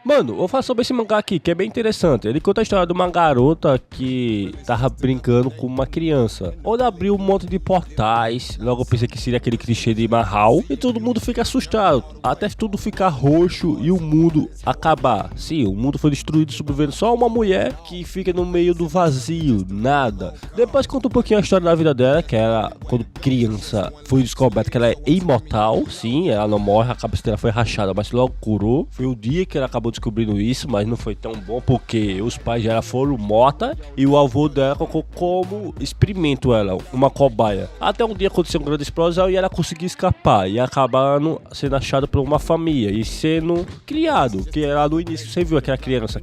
Mano, vou falar sobre esse mangá aqui, que é bem interessante. Ele conta a história de uma garota que tava brincando com uma criança, onde abriu um monte de portais. Logo eu pensei que seria aquele clichê de Mahal, e todo mundo fica assustado, até tudo ficar roxo e o mundo acabar. Sim, o mundo foi destruído, sobrevivendo só uma mulher que fica no meio do vazio, nada. Depois conta um pouquinho a história da vida dela, que ela, quando criança, foi descoberto que ela é imortal. Sim, ela não morre, a cabeça dela foi rachada, mas logo curou. Foi o dia que ela acabou descobrindo isso, mas não foi tão bom porque os pais dela foram mortos e o avô dela colocou como experimento ela, uma cobaia. Até um dia aconteceu uma grande explosão e ela conseguiu escapar e acabando sendo achada por uma família e sendo criado, que ela no início você viu aquela criança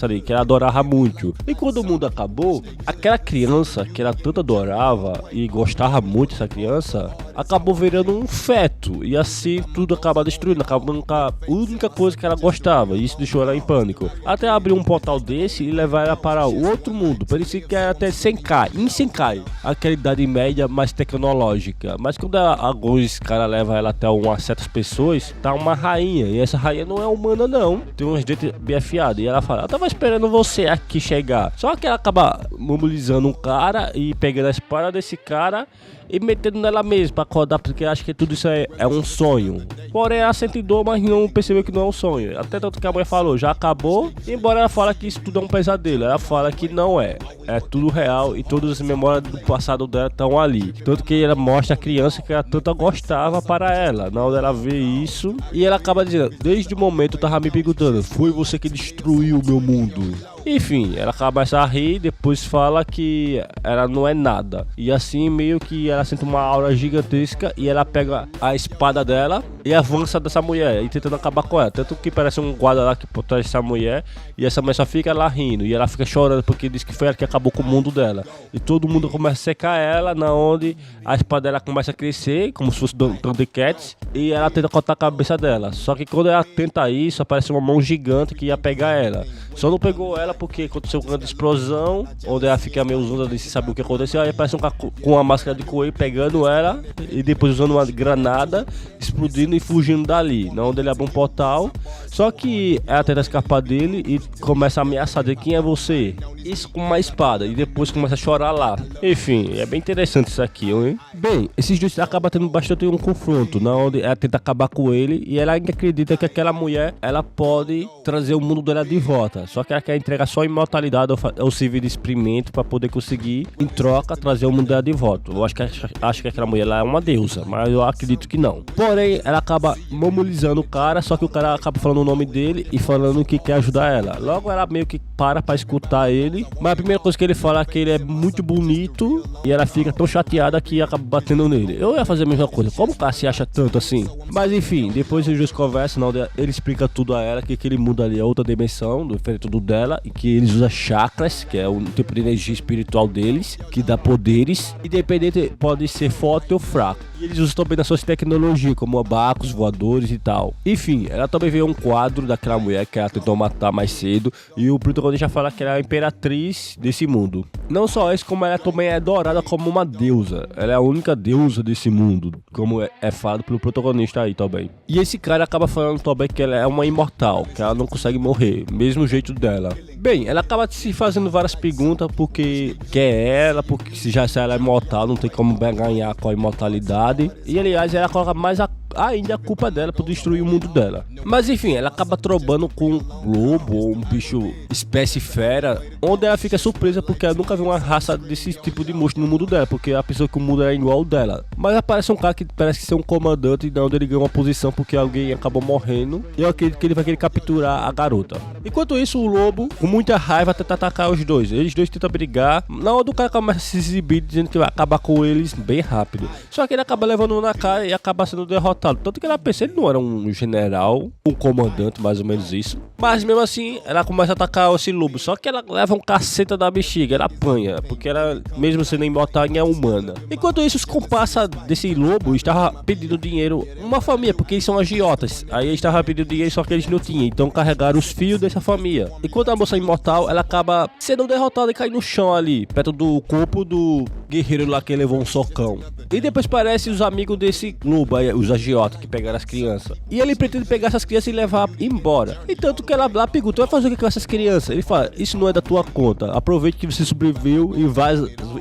ali, que ela adorava muito. E quando o mundo acabou, aquela criança que ela tanto adorava e gostava muito dessa criança, acabou virando um feto e assim tudo acaba destruindo, acabando com a única coisa que ela gostava. E isso deixou ela em pânico. Até abrir um portal desse e levar ela para o outro mundo. Parecia que era até Senkai, em Senkai, aquela idade média mais tecnológica. Mas quando alguns caras levam ela até umas certas pessoas, tá uma rainha. E essa rainha não é humana não. Tem uns dentes bem afiados. E ela fala, eu tava esperando você aqui chegar. Só que ela acaba mobilizando um cara e pegando a espada desse cara e metendo nela mesma pra acordar, porque acha que tudo isso é um sonho. Porém ela sente dor, mas não percebeu que não é um sonho. Até tanto que a mãe falou, já acabou. Embora ela fale que isso tudo é um pesadelo, ela fala que não é. É tudo real e todas as memórias do passado dela estão ali. Tanto que ela mostra a criança que ela tanto gostava para ela. Na hora ela vê isso e ela acaba dizendo, desde o momento eu tava me perguntando, foi você que destruiu o meu mundo. Enfim, ela começa a rir e depois fala que ela não é nada. E assim meio que ela sente uma aura gigantesca e ela pega a espada dela e avança dessa mulher e tentando acabar com ela. Tanto que parece um guarda lá que protege essa mulher e essa mulher só fica lá rindo. E ela fica chorando porque diz que foi ela que acabou com o mundo dela. E todo mundo começa a secar ela, na onde a espada dela começa a crescer, como se fosse Thundercats, e ela tenta cortar a cabeça dela. Só que quando ela tenta isso, aparece uma mão gigante que ia pegar ela. Só não pegou ela porque aconteceu uma grande explosão, onde ela fica meio usando sem saber o que aconteceu. Aí aparece um cara com uma máscara de coelho pegando ela e depois usando uma granada, explodindo e fugindo dali. Na onde ele abre um portal. Só que ela tenta escapar dele e começa a ameaçar de quem é você. Isso com uma espada e depois começa a chorar lá. Enfim, é bem interessante isso aqui, hein? Bem, esses dois acabam tendo bastante um confronto, na onde ela tenta acabar com ele e ela ainda acredita que aquela mulher, ela pode trazer o mundo dela de volta. Só que ela quer entregar só a imortalidade ao servir de experimento para poder conseguir, em troca, trazer o mundo dela de volta. Eu acho que aquela mulher lá é uma deusa, mas eu acredito que não. Porém, ela acaba mobilizando o cara, só que o cara acaba falando o nome dele e falando que quer ajudar ela. Logo ela meio que para escutar ele, mas a primeira coisa que ele fala é que ele é muito bonito e ela fica tão chateada que acaba batendo nele. Eu ia fazer a mesma coisa, como o cara se acha tanto assim? Mas enfim, depois os dois conversam, ele explica tudo a ela, que aquele mundo ali é outra dimensão, diferente do dela, e que eles usam chakras, que é o tipo de energia espiritual deles, que dá poderes, independente pode ser forte ou fraco. E eles usam também nas suas tecnologias, como abacos, voadores e tal. Enfim, ela também vê um quadro daquela mulher que ela tentou matar mais cedo, e o protagonista fala que ela é a imperatriz desse mundo. Não só isso, como ela também é adorada como uma deusa. Ela é a única deusa desse mundo, como é falado pelo protagonista aí também. E esse cara acaba falando também que ela é uma imortal, que ela não consegue morrer, mesmo jeito dela. Bem, ela acaba se fazendo várias perguntas porque quer ela, porque se ela é imortal, não tem como ganhar com a imortalidade. E aliás, ela coloca mais ainda a culpa dela por destruir o mundo dela. Mas enfim, ela acaba trombando com um lobo ou um bicho espécie fera, onde ela fica surpresa porque ela nunca viu uma raça desse tipo de monstro no mundo dela, porque ela pensou que o mundo era igual ao dela. Mas aparece um cara que parece ser um comandante e onde ele ganha uma posição porque alguém acabou morrendo, e eu acredito que ele vai querer capturar a garota. Enquanto isso, o lobo, com muita raiva, tenta atacar os dois. Eles dois tentam brigar, na hora do cara começa a se exibir dizendo que vai acabar com eles bem rápido. Só que ele acaba levando um na cara e acaba sendo derrotado. Tanto que ela pensa, ele não era um general, um comandante, mais ou menos isso. Mas mesmo assim, ela começa a atacar esse lobo. Só que ela leva um caceta da bexiga, ela apanha, porque ela, mesmo sendo imortal, é humana. Enquanto isso, os comparsas desse lobo estavam pedindo dinheiro, uma família, porque eles são agiotas. Aí eles estavam pedindo dinheiro, só que eles não tinham. Então carregaram os fios dessa família. Enquanto a moça imortal, ela acaba sendo derrotada e cai no chão ali, perto do corpo do guerreiro lá que levou um socão. E depois parece os amigos desse lobo, aí, os agiotas agiota que pegaram as crianças. E ele pretende pegar essas crianças e levar embora. E tanto que ela lá pergunta, vai fazer o que com essas crianças? Ele fala, isso não é da tua conta. Aproveite que você sobreviveu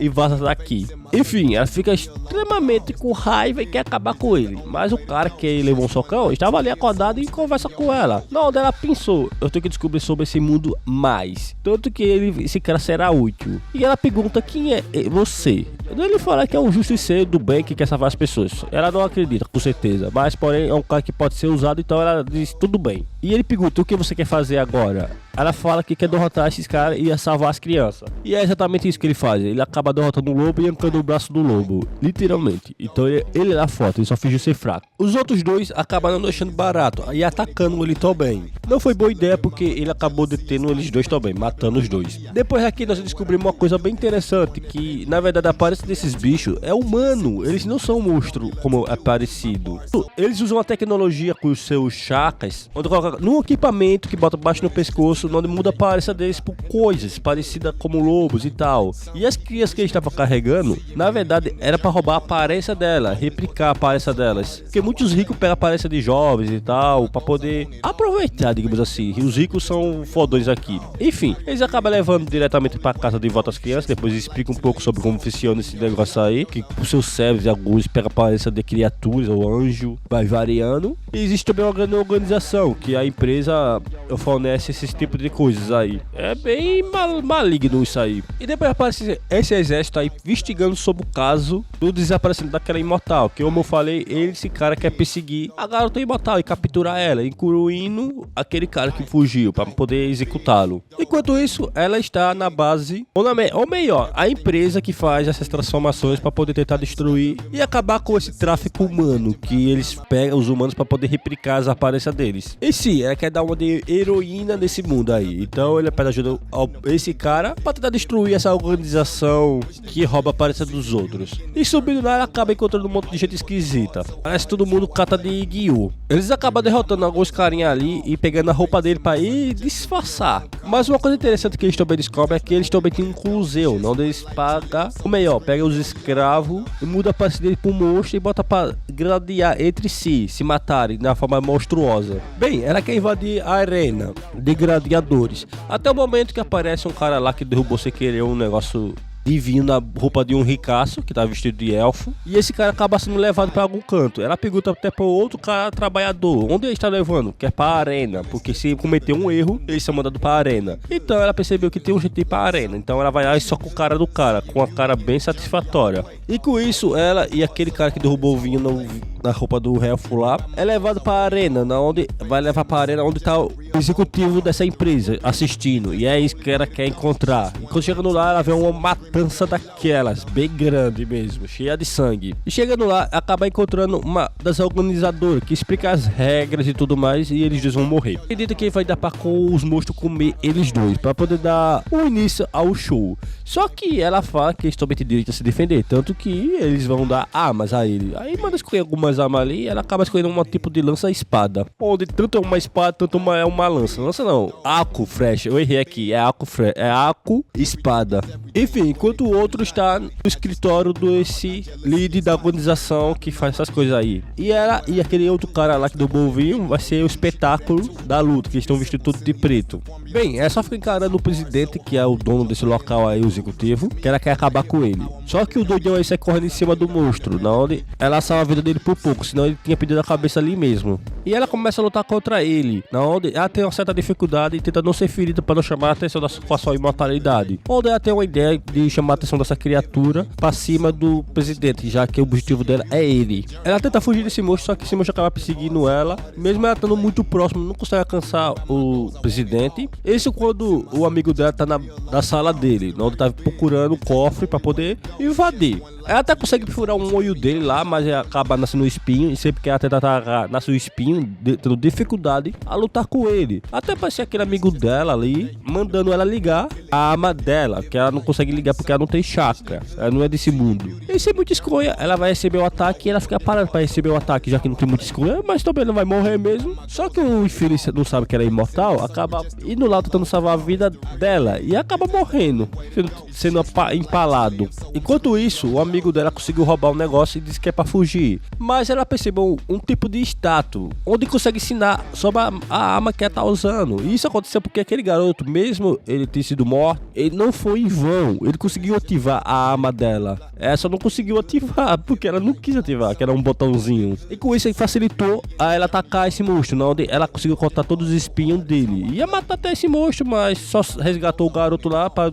e vaza daqui. Enfim, ela fica extremamente com raiva e quer acabar com ele. Mas o cara que levou um socão estava ali acordado e conversa com ela. Na hora ela pensou, eu tenho que descobrir sobre esse mundo mais. Tanto que esse cara será útil. E ela pergunta, quem é você? Ele fala que é um justiceiro do bem que quer salvar as pessoas. Ela não acredita, com certeza. Mas porém é um cara que pode ser usado, então ela diz, tudo bem. E ele pergunta, o que você quer fazer agora? Ela fala que quer derrotar esses caras e salvar as crianças. E é exatamente isso que ele faz. Ele acaba derrotando o lobo e arrancando o braço do lobo. Literalmente. Então ele era forte, ele só fingiu ser fraco. Os outros dois acabaram deixando barato e atacando ele também. Não foi boa ideia porque ele acabou detendo eles dois também, matando os dois. Depois aqui nós descobrimos uma coisa bem interessante, que na verdade a aparência desses bichos é humano. Eles não são monstros como é parecido. Eles usam a tecnologia com os seus chakras, onde coloca num equipamento que bota baixo no pescoço, onde muda a aparência deles por coisas parecidas como lobos e tal. E as crias que ele estava carregando, na verdade, era para roubar a aparência dela, replicar a aparência delas. Porque muitos ricos pegam a aparência de jovens e tal, para poder aproveitar, digamos assim. E os ricos são fodões aqui. Enfim, eles acabam levando diretamente para casa de volta as crianças, depois explicam um pouco sobre como funciona esse negócio aí, que os seus cérebros e alguns pegam a aparência de criaturas ou anjo, vai variando. E existe também uma grande organização, que a empresa fornece esse tipo de coisas aí. É bem maligno isso aí. E depois aparece esse exército aí investigando sobre o caso do desaparecimento daquela imortal, que como eu falei, esse cara quer perseguir a garota imortal e capturar ela, incluindo aquele cara que fugiu para poder executá-lo. Enquanto isso, ela está na base, ou melhor, a empresa que faz essas transformações para poder tentar destruir e acabar com esse tráfico humano, que eles pegam os humanos para poder replicar as aparências deles. E sim, ela quer dar uma de heroína nesse mundo aí. Então ele pede ajuda a esse cara para tentar destruir essa organização que rouba a aparência dos outros. E subindo lá, ela acaba encontrando um monte de gente esquisita. Parece que todo mundo cata de Guiú. Eles acabam derrotando alguns carinha ali e pegando a roupa dele para ir disfarçar. Mas uma coisa interessante que eles também descobrem é que eles também têm um cruzeiro, onde eles pagam, ou melhor, pegam os escravos e mudam a aparência dele para um monstro e bota para gladiar entre si, se matarem na forma monstruosa. Bem, ela quer invadir a arena de gladiadores. Até o momento que aparece um cara lá que derrubou sem querer um negócio divino na roupa de um ricaço que tá vestido de elfo. E esse cara acaba sendo levado para algum canto. Ela pergunta até para outro cara trabalhador onde ele está levando, que é para a arena, porque se cometer um erro, eles são mandados para a arena. Então ela percebeu que tem um jeito de ir para a arena. Então ela vai lá e soca o cara do cara, com a cara bem satisfatória. E com isso, ela e aquele cara que derrubou o vinho na roupa do elfo lá é levado para a arena, vai levar para a arena onde tá o executivo dessa empresa assistindo. E é isso que ela quer encontrar. E quando chegando lá, ela vê uma matança daquelas, bem grande mesmo, cheia de sangue. E chegando lá, acaba encontrando uma das organizadoras que explica as regras e tudo mais, e eles dois vão morrer. Acredita que vai dar para os monstros comer eles dois, para poder dar o início ao show. Só que ela fala que eles também têm direito a se defender, tanto que eles vão dar armas a ele. Aí manda escolher algumas armas ali, e ela acaba escolhendo um tipo de lança-espada, onde tanto é uma espada, tanto é uma lança. Lança não, arco, flecha, eu errei aqui, é arco, espada. Enfim, enquanto o outro está no escritório desse líder da organização que faz essas coisas aí. E ela e aquele outro cara lá que derrubou o vinho vai ser o espetáculo da luta, que eles estão vestidos todos de preto. Bem, é só ficar encarando o presidente, que é o dono desse local aí, o executivo, que ela quer acabar com ele. Só que o doidão aí sai correndo em cima do monstro, na onde ela salva a vida dele por pouco, senão ele tinha perdido a cabeça ali mesmo. E ela começa a lutar contra ele, na onde ela tem uma certa dificuldade e tenta não ser ferida para não chamar a atenção com a sua imortalidade. Onde ela tem uma ideia de chamar a atenção dessa criatura para cima do presidente, já que o objetivo dela é ele. Ela tenta fugir desse monstro, só que esse monstro acaba perseguindo ela, mesmo ela estando muito próximo, não consegue alcançar o presidente. Isso quando o amigo dela tá na sala dele, onde tá procurando o cofre para poder invadir. Ela até consegue furar um olho dele lá, mas acaba nascendo um espinho, e sempre que ela tenta atacar, nasce um espinho, tendo dificuldade a lutar com ele. Até aparecer aquele amigo dela ali, mandando ela ligar a arma dela, que ela não consegue ligar porque ela não tem chakra. Ela não é desse mundo. E sem muita escolha, ela vai receber o ataque e ela fica parada pra receber o ataque, já que não tem muita escolha, mas também não vai morrer mesmo. Só que o infeliz não sabe que ela é imortal, acaba indo lá tentando salvar a vida dela e acaba morrendo, sendo empalado. Enquanto isso, o amigo dela conseguiu roubar um negócio e disse que é pra fugir. Mas ela percebeu um tipo de status, onde consegue ensinar sobre a arma que ela tá usando. E isso aconteceu porque aquele garoto, mesmo ele ter sido morto, ele não foi em vão. Ele conseguiu ativar a arma dela. Ela só não conseguiu ativar, porque ela não quis ativar, que era um botãozinho. E com isso ele facilitou a ela atacar esse monstro, onde ela conseguiu cortar todos os espinhos dele. Ia matar até esse monstro, mas só resgatou o garoto lá pra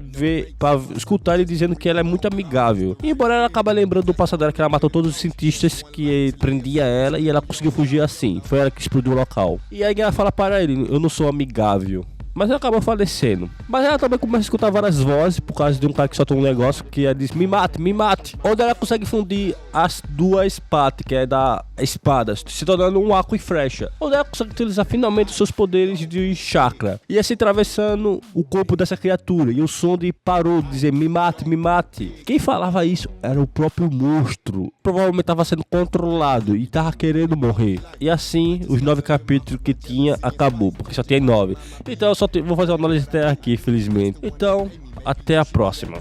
escutar ele dizendo que ela é muito amigável. E embora ela acabe lembrando do passado dela, que ela matou todos os cientistas que prendia ela e ela conseguiu fugir assim. Foi ela que explodiu o local. E aí ela fala para ele, eu não sou amigável. Mas ela acabou falecendo. Mas ela também começa a escutar várias vozes por causa de um cara que solta um negócio que ela diz, me mate, me mate. Onde ela consegue fundir as duas partes, que é da espada, se tornando um arco e flecha. Onde ela consegue utilizar finalmente os seus poderes de chakra. E assim atravessando o corpo dessa criatura. E o som de parou de dizer, me mate, me mate. Quem falava isso era o próprio monstro. Provavelmente estava sendo controlado e estava querendo morrer. E assim, os 9 capítulos que tinha acabou, porque só tem 9. Então eu só vou fazer uma análise até aqui, felizmente. Então, até a próxima.